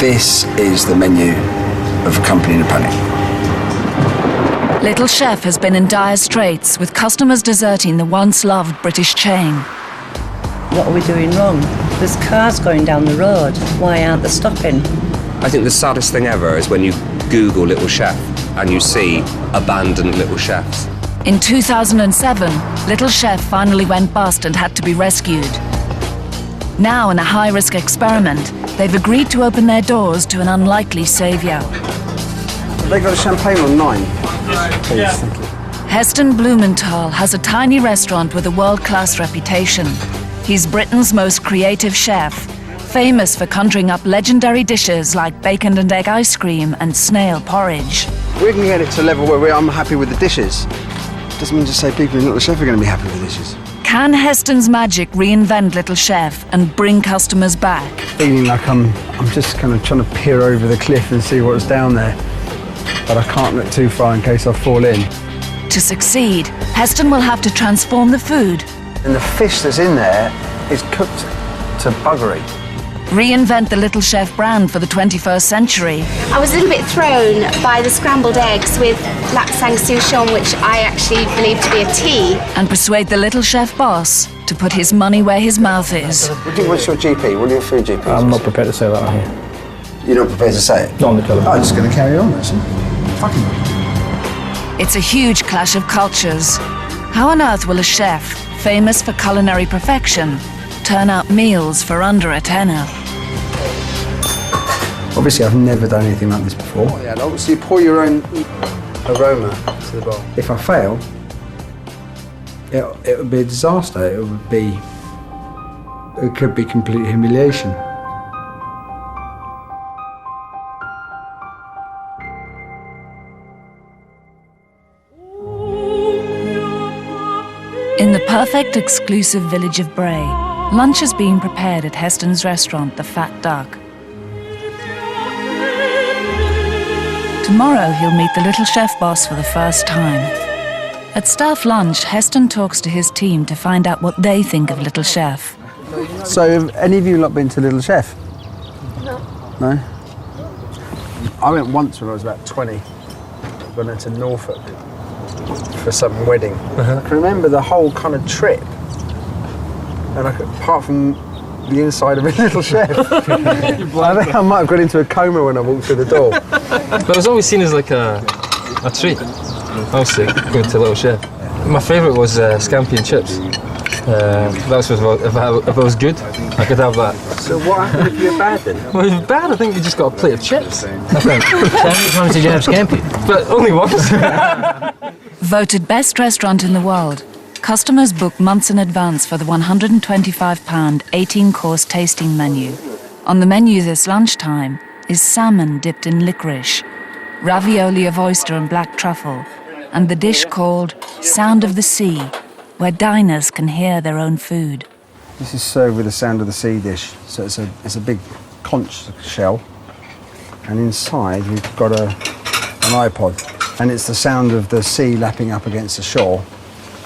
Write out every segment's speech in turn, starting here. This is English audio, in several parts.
This is the menu of a company in a panic. Little Chef has been in dire straits, with customers deserting the once-loved British chain. What are we doing wrong? There's cars going down the road. Why aren't they stopping? I think the saddest thing ever is when you Google Little Chef and you see abandoned Little Chefs. In 2007, Little Chef finally went bust and had to be rescued. Now, in a high-risk experiment, they've agreed to open their doors to an unlikely saviour. They got a champagne on 9. Please, thank you. Heston Blumethal has a tiny restaurant with a world-class reputation. He's Britain's most creative chef, famous for conjuring up legendary dishes like bacon and egg ice cream and snail porridge. We can get it to a level where I'm happy with the dishes. Doesn't mean to say people in Little Chef are going to be happy with the dishes. Can Heston's magic reinvent Little Chef and bring customers back? Feeling like I'm just kind of trying to peer over the cliff and see what's down there. But I can't look too far in case I fall in. To succeed, Heston will have to transform the food. And the fish that's in there is cooked to buggery. Reinvent the Little Chef brand for the 21st century. I was a little bit thrown by the scrambled eggs with lapsang souchong, which I actually believe to be a tea. And persuade the Little Chef boss to put his money where his mouth is. What's your GP? What are your food GPs? I'm not prepared to say that on here. You're not prepared to say it? Not on the television. I'm just going to carry on, that's it. Fucking. It's a huge clash of cultures. How on earth will a chef, famous for culinary perfection, turn out meals for under a tenner? Obviously, I've never done anything like this before. Yeah, obviously, you pour your own aroma to the bowl. If I fail, it would be a disaster. It could be complete humiliation. In the perfect exclusive village of Bray, lunch is being prepared at Heston's restaurant, The Fat Duck. Tomorrow he'll meet the Little Chef boss for the first time. At staff lunch, Heston talks to his team to find out what they think of Little Chef. So, have any of you not been to Little Chef? No. No? I went once when I was about 20. I went into Norfolk for some wedding. I can remember the whole kind of trip. And apart from the inside of a Little Chef, I think I might have got into a coma when I walked through the door. But it was always seen as like a treat, obviously, going to Little Chef. My favourite was scampi and chips. That's what, if it was good, I could have that. So what happened if you're bad then? Well, if you're bad, I think you just got a plate of chips. I think. How many times did you have scampi? But only once. Voted best restaurant in the world, customers book months in advance for the £125 18-course tasting menu. On the menu this lunchtime is salmon dipped in licorice, ravioli of oyster and black truffle, and the dish called Sound of the Sea, where diners can hear their own food. This is served with a Sound of the Sea dish. So it's a big conch shell, and inside we've got an iPod, and it's the sound of the sea lapping up against the shore,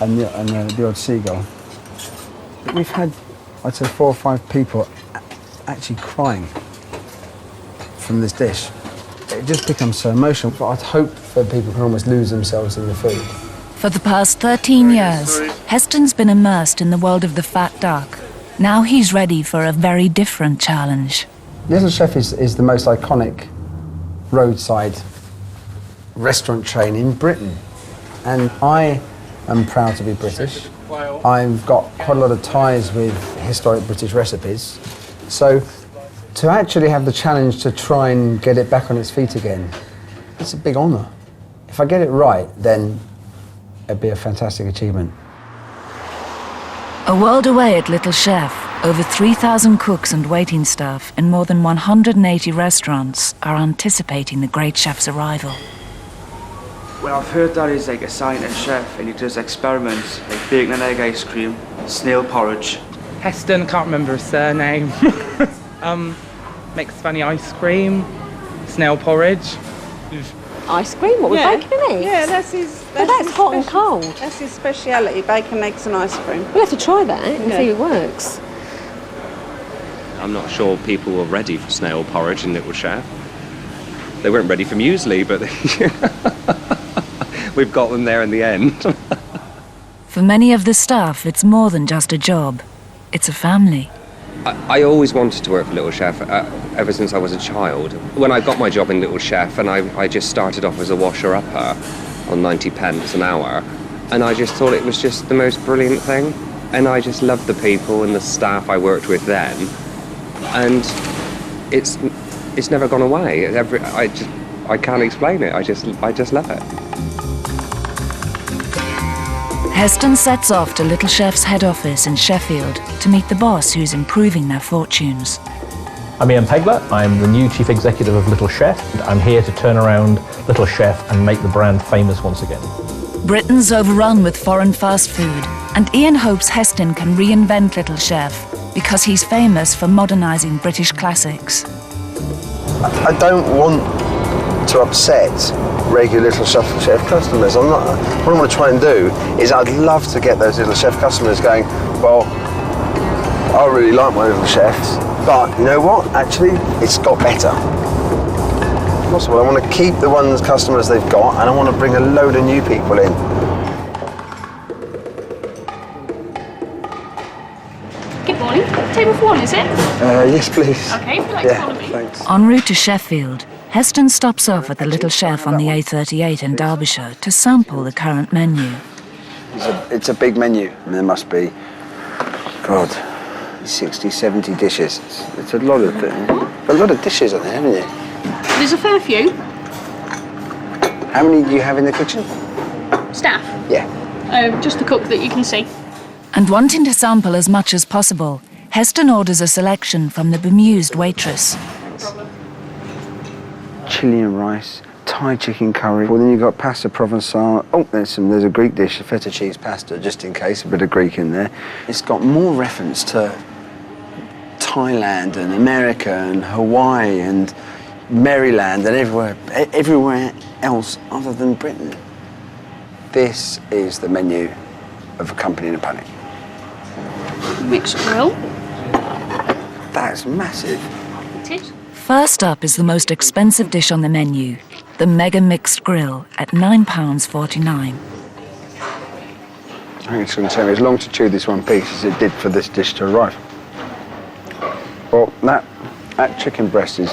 and the odd seagull. We've had, I'd say, 4 or 5 people actually crying from this dish. It just becomes so emotional. But I'd hope that people can almost lose themselves in the food. For the past 13 years, Heston's been immersed in the world of the Fat Duck. Now he's ready for a very different challenge. Little Chef is the most iconic roadside restaurant chain in Britain. And I am proud to be British. I've got quite a lot of ties with historic British recipes. So to actually have the challenge to try and get it back on its feet again, it's a big honour. If I get it right, then it'd be a fantastic achievement. A world away at Little Chef, over 3,000 cooks and waiting staff in more than 180 restaurants are anticipating the great chef's arrival. Well, I've heard that he's like a scientist chef and he does experiments like bacon and egg ice cream, snail porridge. Heston, can't remember his surname. Makes funny ice cream, snail porridge. Ice cream? What, with bacon and eggs? Yeah, that's his. That's hot and cold. That's his speciality, bacon, eggs and ice cream. We'll have to try that and see if it works. I'm not sure people were ready for snail porridge in Little Chef. They weren't ready for muesli, but we've got them there in the end. For many of the staff, it's more than just a job. It's a family. I always wanted to work for Little Chef ever since I was a child. When I got my job in Little Chef, and I just started off as a washer-upper on 90p an hour, and I just thought it was just the most brilliant thing. And I just loved the people and the staff I worked with then, and it's never gone away. I can't explain it. I just love it. Heston sets off to Little Chef's head office in Sheffield to meet the boss who's improving their fortunes. I'm Ian Pegler. I'm the new Chief Executive of Little Chef. I'm here to turn around Little Chef and make the brand famous once again. Britain's overrun with foreign fast food, and Ian hopes Heston can reinvent Little Chef because he's famous for modernising British classics. I don't want to upset regular Little Chef customers. What I want to try and do is I'd love to get those Little Chef customers going, well, I really like my Little Chefs, but you know what? Actually, it's got better. Possible. I want to keep the ones customers they've got, and I want to bring a load of new people in. Good morning. Table for one, is it? Yes, please. Okay, if you'd like to follow me. Thanks. En route to Sheffield, Heston stops off at the Little Chef on the A38 in Derbyshire to sample the current menu. It's a big menu. I mean, there must be, God, 60, 70 dishes. It's a lot of dishes on there, haven't you? There's a fair few. How many do you have in the kitchen? Staff? Yeah. Just the cook that you can see. And wanting to sample as much as possible, Heston orders a selection from the bemused waitress. Chilli and rice, Thai chicken curry. Well, then you've got pasta provençal. Oh, there's a Greek dish, a feta cheese pasta, just in case, a bit of Greek in there. It's got more reference to Thailand and America and Hawaii and Maryland and everywhere else other than Britain. This is the menu of a company in a panic. Mixed grill. That's massive. It is. First up is the most expensive dish on the menu, the Mega Mixed Grill at £9.49. I think it's going to take me as long to chew this one piece as it did for this dish to arrive. Well, that chicken breast is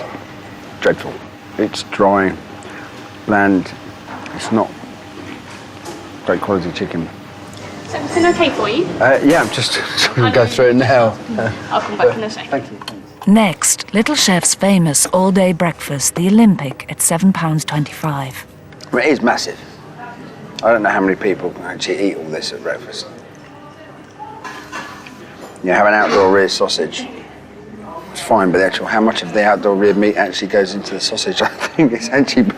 dreadful. It's dry, bland. It's not great quality chicken. Is everything okay for you? Yeah, I'm just going to go through it now. I'll come back in a sec. Thank you. Next, Little Chef's famous all-day breakfast, the Olympic, at £7.25. Well, it is massive. I don't know how many people can actually eat all this at breakfast. You have an outdoor rear sausage. It's fine, but how much of the outdoor rear meat actually goes into the sausage? I think it's actually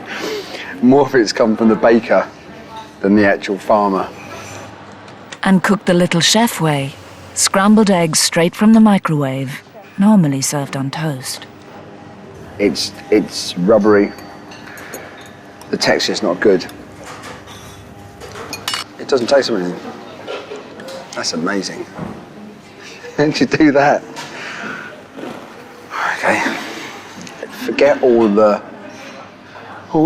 more of it's come from the baker than the actual farmer. And cooked the Little Chef way, scrambled eggs straight from the microwave, normally served on toast. It's rubbery. The texture's not good. It doesn't taste of anything. That's amazing. How did you do that? Okay. Forget all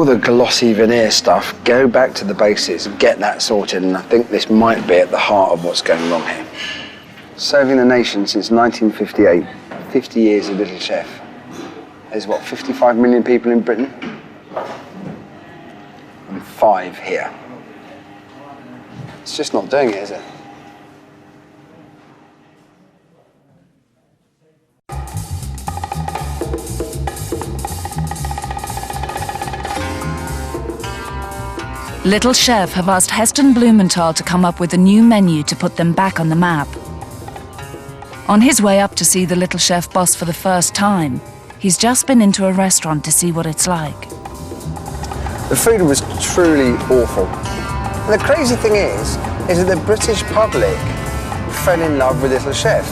the glossy veneer stuff. Go back to the basics and get that sorted, and I think this might be at the heart of what's going wrong here. Serving the nation since 1958, 50 years of Little Chef. There's 55 million people in Britain? And 5 here. It's just not doing it, is it? Little Chef have asked Heston Blumethal to come up with a new menu to put them back on the map. On his way up to see the Little Chef boss for the first time, he's just been into a restaurant to see what it's like. The food was truly awful. And the crazy thing is that the British public fell in love with Little Chef.